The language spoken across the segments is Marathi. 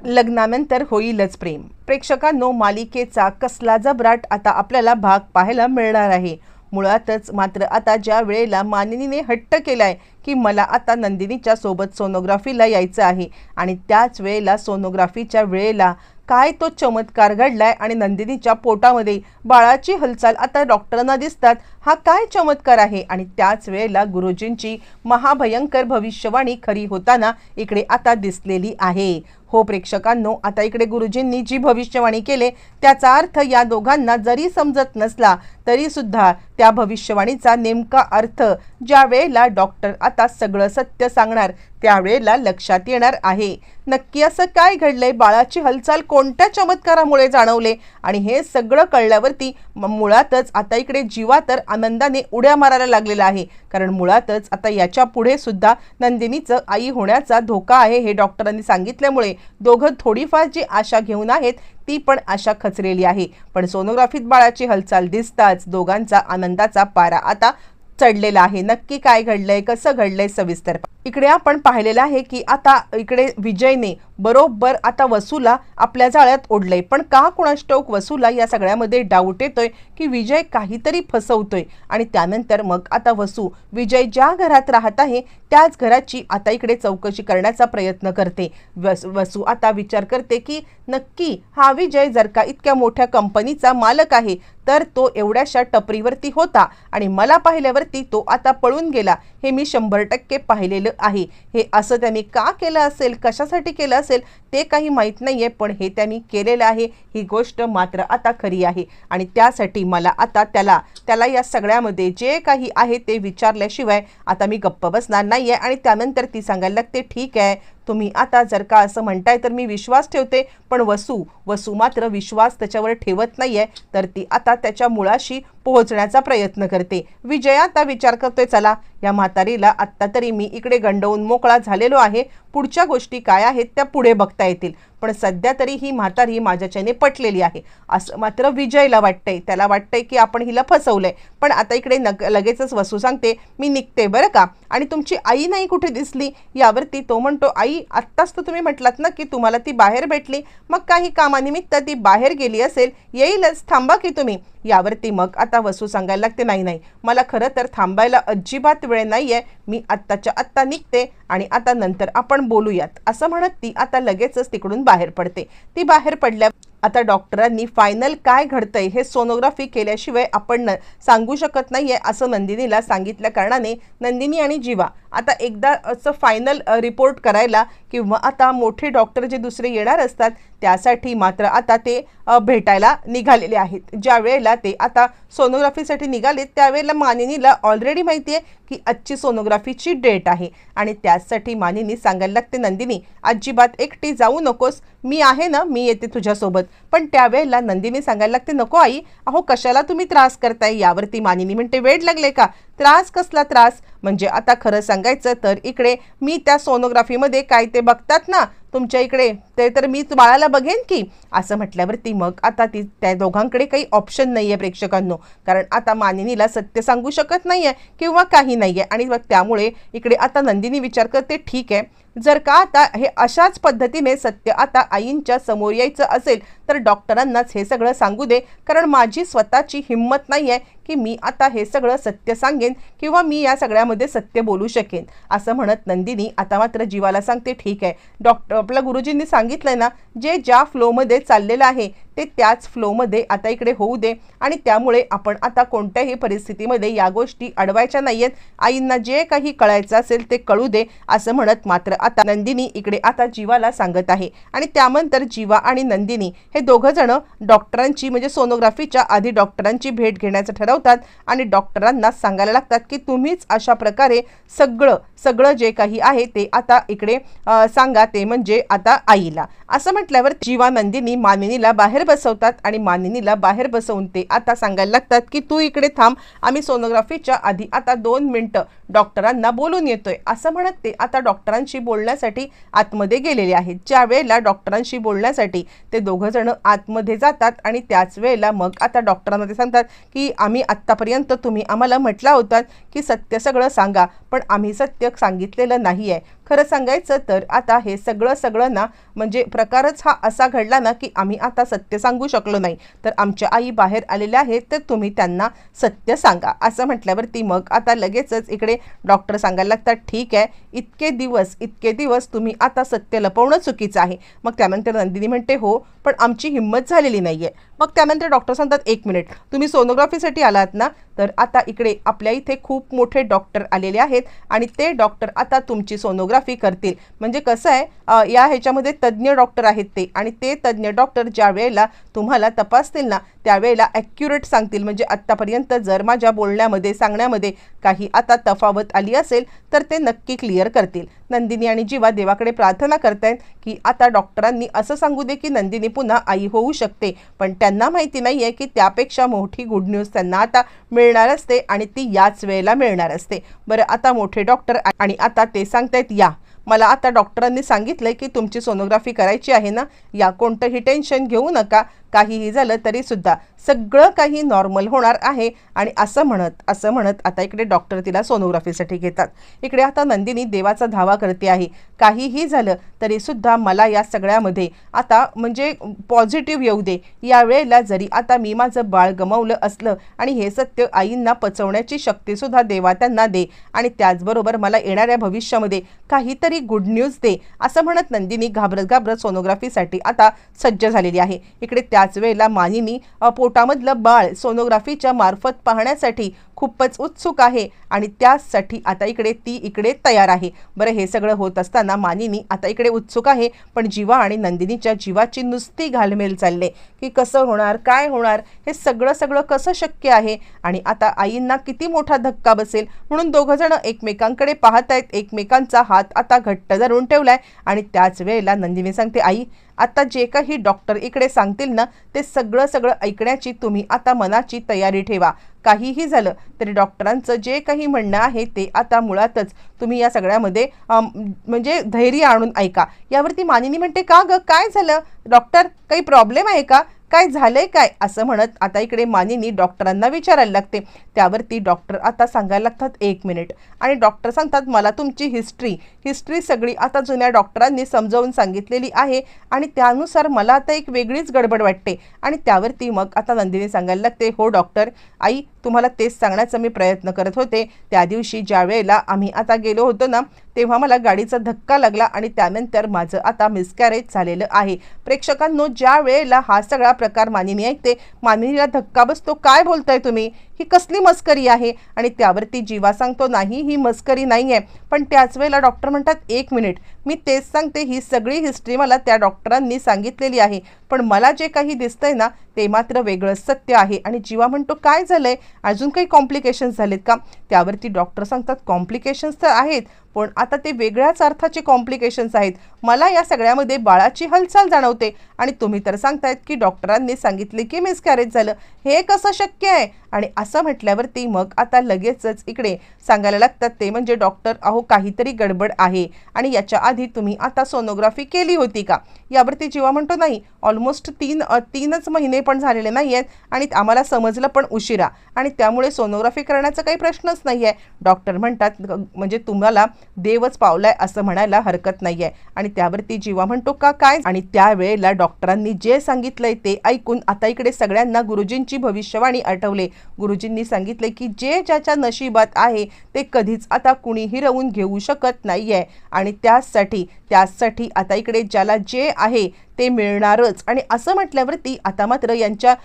लग्नानंतर होईलच प्रेम. प्रेक्षकांनो, मालिकेचा कसला जबराट आता आपल्याला भाग पाहायला मिळणार आहे. मुळातच मात्र आता ज्या वेळेला मानिनीने हट्ट केलाय की मला आता नंदिनीच्या सोबत सोनोग्राफीला यायचं आहे आणि त्याच वेळेला सोनोग्राफीच्या वेळेला काय तो चमत्कार घडलाय आणि नंदिनीच्या पोटामध्ये बाळाची हालचाल आता डॉक्टरांना दिसतात. हा काय चमत्कार आहे? आणि त्याच वेळेला गुरुजींची महाभयंकर भविष्यवाणी खरी होताना इकडे आता दिसलेली आहे. हो प्रेक्षकांनो, आता इकडे गुरुजींनी जी भविष्यवाणी केले त्याचा अर्थ या दोघांना जरी समजत नसला तरी सुद्धा त्या भविष्यवाणीचा नेमका अर्थ ज्या वेळेला डॉक्टर आता सगळं सत्य सांगणार त्यावेळेला लक्षात येणार आहे. नक्की असं काय घडलंय, बाळाची हालचाल कोणत्या चमत्कारामुळे जाणवले आणि हे सगळं कळल्यावरती मुळातच आता इकडे जीवा तर आनंदाने उड्या मारायला लागलेला आहे. कारण मुळातच आता याच्या पुढे सुद्धा नंदिनीचं आई होण्याचा धोका आहे हे डॉक्टरांनी सांगितल्यामुळे दोघं थोडीफार जी आशा घेऊन आहेत ती पण आशा खचलेली आहे. पण सोनोग्राफीत बाळाची हालचाल दिसताच दोघांचा आनंदाचा पारा आता चढलेला आहे. नक्की काय घडलंय, कसं घडलंय, सविस्तर इकडे आपण पाहिलेलं आहे की आता इकडे विजयने बरोबर आता वसूला आपल्या जाळ्यात ओढलंय. पण का कुणास ठाऊक वसूला या सगळ्यामध्ये डाऊट येतोय की विजय काहीतरी फसवतोय. आणि त्यानंतर मग आता वसू विजय ज्या घरात राहत आहे त्याच घराची आता इकडे चौकशी करण्याचा प्रयत्न करते. वसू आता विचार करते की नक्की हा विजय जर का इतक्या मोठ्या कंपनीचा मालक आहे तर तो एवढ्याशा टपरीवरती होता आणि मला पाहिल्यावरती तो आता पळून गेला हे मी 100% पाहिलेलं आहे. हे असं त्यांनी का केलं असेल, कशासाठी केलं असेल ते काही माहीत नाहीये, पण हे त्यांनी केलेलं आहे ही गोष्ट मात्र आता खरी आहे. आणि त्यासाठी मला आता त्याला या सगळ्यामध्ये जे काही आहे ते विचारल्याशिवाय आता मी गप्प बसणार नाहीये. आणि त्यानंतर ती सांगायला लागते, ठीक आहे तुम्ही आता जर का असं म्हणताय तर मी विश्वास ठेवते. पण वसू मात्र विश्वास त्याच्यावर ठेवत नाहीये, तर ती आता त्याच्या मुळाशी पोहोचण्याचा प्रयत्न करते. विजय आता विचार करतोय, चला या म्हातारीला आत्ता तरी मी इकडे गंडवून मोकळा झालेलो आहे, पुढच्या गोष्टी काय आहेत त्या पुढे बघता येतील. पण सध्या तरी ही म्हातारी माझ्याच्याने पटलेली आहे असं मात्र विजयला वाटतंय. त्याला वाटतंय की आपण हिला फसवलंय. पण आता इकडे लगेचच वसू सांगते, मी निघते बरं का. आणि तुमची आई नाही कुठे दिसली? यावरती तो म्हणतो, आई आत्ताच तर तुम्ही म्हटलात ना की तुम्हाला ती बाहेर भेटली, मग काही कामानिमित्त ती बाहेर गेली असेल, येईलच, थांबा की तुम्ही. यावरती मग आता वसू सांगायला लागते, नाही मला खरं तर थांबायला अजिबात वेळ नाहीये, मी आत्ताच्या आत्ता निघते आणि आता नंतर आपण बोलूयात असं म्हणत ती आता लगेचच तिकडून बाहेर पडते. ती बाहेर पडल्या आता डॉक्टरांनी फायनल काय घडतंय हे सोनोग्राफी केल्याशिवाय आपण सांगू शकत नाहीये असं नंदिनीला सांगितल्या कारणाने नंदिनी आणि जीवा आता एकदा असं फायनल रिपोर्ट करायला किंवा आता मोठे डॉक्टर जे दुसरे येणार असतात त्यासाठी मात्र आता ते भेटायला निघालेले आहेत. ज्या वेळेला ते आता सोनोग्राफीसाठी निघाले त्यावेळेला मानिनीला ऑलरेडी माहिती आहे की आजची सोनोग्राफीची डेट आहे आणि त्यासाठी मानिनी सांगायला लागते, नंदिनी अजिबात एकटी जाऊ नकोस, मी आहे ना, मी येते तुझ्यासोबत. पण त्यावेळेला नंदिनी सांगायला लागते, नको आई, अहो कशाला तुम्ही त्रास करताय. यावरती मानिनी म्हणते, वेड लागले का? त्रास कसला त्रास? म्हणजे आता खरं सांगायचं तर इकडे मी त्या सोनोग्राफीमध्ये काय ते बघतात ना तुमच्या इकडे ते तर मी बाळाला बघेन की असं म्हटल्यावरती मग आता ती त्या दोघांकडे काही ऑप्शन नाहीये प्रेक्षकांनो. कारण आता मानिनीला सत्य सांगू शकत नाहीये किंवा काही नाहीये. आणि मग त्यामुळे इकडे आता नंदिनी विचार करते, ठीक आहे जर का आता हे अशाच पद्धतीने सत्य आता आईंच्या समोर यायचं असेल तर डॉक्टरांनाच हे सगळं सांगू दे. कारण माझी स्वतःची हिंमत नाहीये की मी आता हे सगळं सत्य सांगेन किंवा मी या सगळ्यामध्ये सत्य बोलू शकेन असं म्हणत नंदिनी आता मात्र जीवाला सांगते, ठीक आहे डॉक्टर आपल्या गुरुजींनी सांगितलंय ना, जे ज्या फ्लोमध्ये चाललेलं आहे ते त्याच फ्लोमध्ये आता इकडे होऊ दे. आणि त्यामुळे आपण आता कोणत्याही परिस्थितीमध्ये या गोष्टी अडवायच्या नाहीयेत. आईंना जे काही कळायचं असेल ते कळू दे असं म्हणत मात्र आता नंदिनी इकडे आता जीवाला सांगत आहे. आणि त्यानंतर जीवा आणि नंदिनी हे दोघं जण डॉक्टरांची म्हणजे सोनोग्राफीच्या आधी डॉक्टरांची भेट घेण्याचं ठरवतात आणि डॉक्टरांना सांगायला लागतात की तुम्हीच अशा प्रकारे सगळं जे काही आहे ते आता इकडे सांगा, ते म्हणजे आता आईला. असं म्हटल्यावर जीवा नंदिनी मानिनीला बाहेर बसवतात आणि मानिनीला बाहेर बसवून ते आता सांगायला लागतात की तू इकडे थांब, आम्ही सोनोग्राफीच्या आधी आता 2 मिनिटं डॉक्टरांना बोलून येतोय असं म्हणत ते आता डॉक्टरांशी बोलण्यासाठी आतमध्ये गेलेले आहेत. ज्या वेळेला डॉक्टरांशी बोलण्यासाठी ते दोघं जण आतमध्ये जातात आणि त्याच वेळेला मग आता डॉक्टरांना ते सांगतात की आम्ही आत्तापर्यंत तुम्ही आम्हाला म्हटला होता की सत्य सगळं सांगा, पण आम्ही सत्य सांगितलेलं नाही आहे. खरं सांगायचं तर आता हे सगळं ना म्हणजे प्रकारच हा असा घडला ना की आम्ही आता सत्य सांगू शकलो नाही, तर आमच्या आई बाहेर आलेल्या आहेत, तर तुम्ही त्यांना सत्य सांगा असं म्हटल्यावरती मग आता लगेचच इकडे डॉक्टर सांगायला लागतात, ठीक आहे, इतके दिवस तुम्ही आता सत्य लपवणं चुकीचं आहे. मग त्यानंतर नंदिनी म्हणते, हो पण आमची हिंमत झालेली नाहीये. मग त्यानंतर डॉक्टर सांगतात, एक मिनिट, तुम्ही सोनोग्राफीसाठी आलात ना, तर आता इकडे आपल्या इथे खूप मोठे डॉक्टर आलेले आहेत आणि ते डॉक्टर आता तुमची सोनोग्राफी करतील. म्हणजे कसं आहे, या ह्याच्यामध्ये तज्ज्ञ डॉक्टर आहेत ते, आणि ते तज्ज्ञ डॉक्टर ज्या वेळेला तुम्हाला तपासतील ना त्यावेळेला ॲक्युरेट सांगतील. म्हणजे आत्तापर्यंत जर माझ्या बोलण्यामध्ये सांगण्यामध्ये काही आता तफावत आली असेल तर ते नक्की क्लिअर करतील. नंदिनी आणि जीवा देवाकडे प्रार्थना करतायत की आता डॉक्टरांनी असं सांगू दे की नंदिनी पुन्हा आई होऊ शकते, पण त्यांना माहिती नाही आहे की त्यापेक्षा मोठी गुड न्यूज त्यांना आता मिळणार असते आणि ती याच वेळेला मिळणार असते. बरं, आता मोठे डॉक्टर आणि आता ते सांगतायत, या मला आता डॉक्टरांनी सांगितलंय की तुमची सोनोग्राफी करायची आहे ना, या कोणतंही टेन्शन घेऊ नका, काहीही झालं तरी सुद्धा सगळं काही नॉर्मल होणार आहे. आणि असं म्हणत आता इकडे डॉक्टर तिला सोनोग्राफीसाठी घेतात. इकडे आता नंदिनी देवाचा धावा करते आहे, काहीही झालं तरी सुद्धा मला या सगळ्यामध्ये आता म्हणजे पॉझिटिव्ह येऊ दे. या वेळेला जरी आता मी माझं बाळ गमावलं असलं आणि हे सत्य आईंना पचवण्याची शक्तीसुद्धा देवा त्यांना दे, आणि त्याचबरोबर मला येणाऱ्या भविष्यामध्ये काहीतरी गुड न्यूज दे, असं म्हणत नंदिनी घाबरत सोनोग्राफीसाठी आता सज्ज झालेली आहे. इकडे त्याच वेळेला मानिनी पोटामधलं बाळ सोनोग्राफीच्या मार्फत पाहण्यासाठी खूपच उत्सुक आहे आणि त्यासाठी आता ती तयार आहे. बरं, हे सगळं होत असताना मानिनी आता इकडे उत्सुक आहे, पण जीवा आणि नंदिनीच्या जीवाची नुसती घालमेल चालले की कसं होणार, काय होणार, हे सगळं कसं शक्य आहे आणि आता आईंना किती मोठा धक्का बसेल. म्हणून दोघं जण एकमेकांकडे पाहत आहेत, एकमेकांचा हात आता घट्ट धरून ठेवलाय. आणि त्याच वेळेला नंदिनी सांगते, आई आता जे काही डॉक्टर इकडे सांगतील ना ते सगळं ऐकण्याची तुम्ही आता मनाची तयारी ठेवा. काहीही झालं तरी डॉक्टरांचं जे काही म्हणणं आहे ते आता मुळातच तुम्ही या सगळ्यामध्ये म्हणजे धैर्य आणून ऐका. यावरती मानिनी म्हणते, का ग, काय झालं डॉक्टर, काही प्रॉब्लेम आहे का, काय झालंय काय, असं म्हणत आता इकडे मानिनी डॉक्टरांना विचारायला लागते. त्यावरती डॉक्टर आता सांगायला लागतात, एक मिनिट, आणि डॉक्टर सांगतात, मला तुमची हिस्ट्री सगळी आता जुन्या डॉक्टरांनी समजावून सांगितलेली आहे आणि त्यानुसार मला आता एक वेगळीच गडबड वाटते. आणि त्यावरती मग आता नंदिनी सांगायला लागते, हो डॉक्टर, आई तुम्हाला तेच सांगण्याचा मी प्रयत्न करत होते. त्या दिवशी ज्या वेळेला आम्ही आता गेलो होतो ना तेव्हा मला गाडीचा धक्का लागला आणि त्यानंतर माझं आता मिसकॅरेज झालेलं आहे. प्रेक्षकांनो, ज्या वेळेला हा सगळा प्रकार मानिनी ऐकते, मानिनीला धक्का बसतो, काय बोलताय तुम्ही, ही कसली मस्करी आहे. आणि त्यावरती जीवा सांगतो, नाही ही मस्करी नाही आहे. पण त्याच वेळेला डॉक्टर म्हणतात, एक मिनिट, मी तेच सांगते, ही सगळी हिस्ट्री मला त्या डॉक्टरांनी सांगितलेली आहे, पण मला जे काही दिसतंय ना ते मात्र वेगळंच सत्य आहे. आणि जीवा म्हणतो, काय झालंय, अजून काही कॉम्प्लिकेशन्स झालेत का. त्यावरती डॉक्टर सांगतात, कॉम्प्लिकेशन्स तर आहेत, पण आता ते वेगळ्याच अर्थाचे कॉम्प्लिकेशन्स आहेत. मला या सगळ्यामध्ये बाळाची हालचाल जाणवते आणि तुम्ही तर सांगतायत की डॉक्टरांनी सांगितले की मिसकॅरेज झालं, हे कसं शक्य आहे. आणि असं म्हटल्यावरती मग आता लगेचच इकडे सांगायला लागतात ते म्हणजे डॉक्टर, अहो काहीतरी गडबड आहे आणि याच्या आधी तुम्ही आता सोनोग्राफी केली होती का. यावरती जीवा म्हणतो, नाही, ऑलमोस्ट तीनच महिने पण झालेले नाही आहेत आणि आम्हाला समजलं पण उशिरा, आणि त्यामुळे सोनोग्राफी करण्याचा काही प्रश्नच नाही आहे. डॉक्टर म्हणतात, म्हणजे तुम्हाला देवच पावलाय असं म्हणायला हरकत नाही आहे. आणि त्यावरती जीवा म्हणतो, का काय. आणि त्यावेळेला डॉक्टरांनी जे सांगितलंय ते ऐकून आता इकडे सगळ्यांना गुरुजींची भविष्यवाणी आठवले. गुरुजींनी सांगितले की जे ज्याच्या नशिबात आहे ते कधीच आता कुणीही रवून घेऊ शकत नाहीये आणि त्यासाठी आता इकडे ज्याला जे आहे ते मिळणारच. आणि असं म्हटल्यावरती आता मात्र यांच्या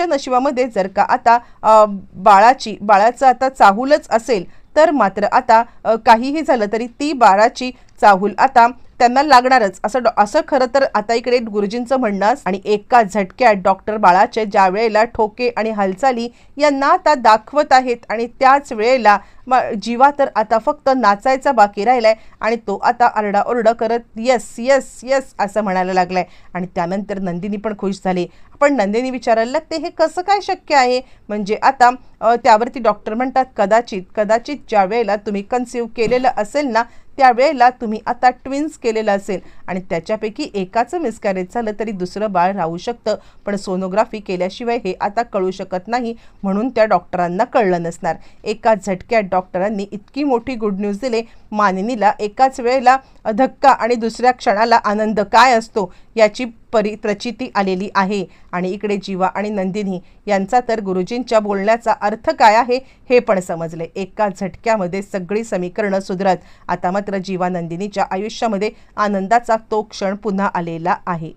नशिबामध्ये जर का आता बाळाचं आता चाहूलच असेल तर मात्र आता काहीही झालं तरी ती बाळाची चाहूल आता त्यांना लागणारच, असं खरं तर आता इकडे गुरुजींचं म्हणणं. आणि एका झटक्यात डॉक्टर बाळाचे ज्या वेळेला ठोके आणि हालचाली यांना आता दाखवत आहेत आणि त्याच वेळेला जीवा तर आता फक्त नाचायचा बाकी राहिलाय आणि तो आता आरडाओरडा करत यस यस यस असं म्हणायला लागलाय. आणि त्यानंतर नंदिनी पण खुश झाली. पण नंदिनी विचारायला लागते, हे कसं काय शक्य आहे. म्हणजे आता त्यावरती डॉक्टर म्हणतात, कदाचित ज्या वेळेला तुम्ही कन्सिव्ह केलेलं असेल ना त्यावेळेला तुम्ही आता ट्विन्स केलेलं असेल आणि त्याच्यापैकी एकाचं मिसकॅरेज झालं तरी दुसरं बाळ राहू शकतं, पण सोनोग्राफी केल्याशिवाय हे आता कळू शकत नाही, म्हणून त्या डॉक्टरांना कळलं नसणार. एका झटक्यात डॉक्टरांनी इतकी मोठी गुड न्यूज दिले मानिनीला एकाच वेळेला धक्का आणि दुसऱ्या क्षणाला आनंद काय असतो याची प्रचिती आलेली आहे। आणि इकडे जीवा आणि नंदिनी यांचा तर गुरुजींच्या बोलण्याचा अर्थ काय आहे हे पण समजले। एका झटक्यामध्ये सगळी समीकरणं सुधरत आता मात्र जीवा नंदिनीच्या आयुष्यामध्ये आनंदाचा तो क्षण पुन्हा आलेला आहे।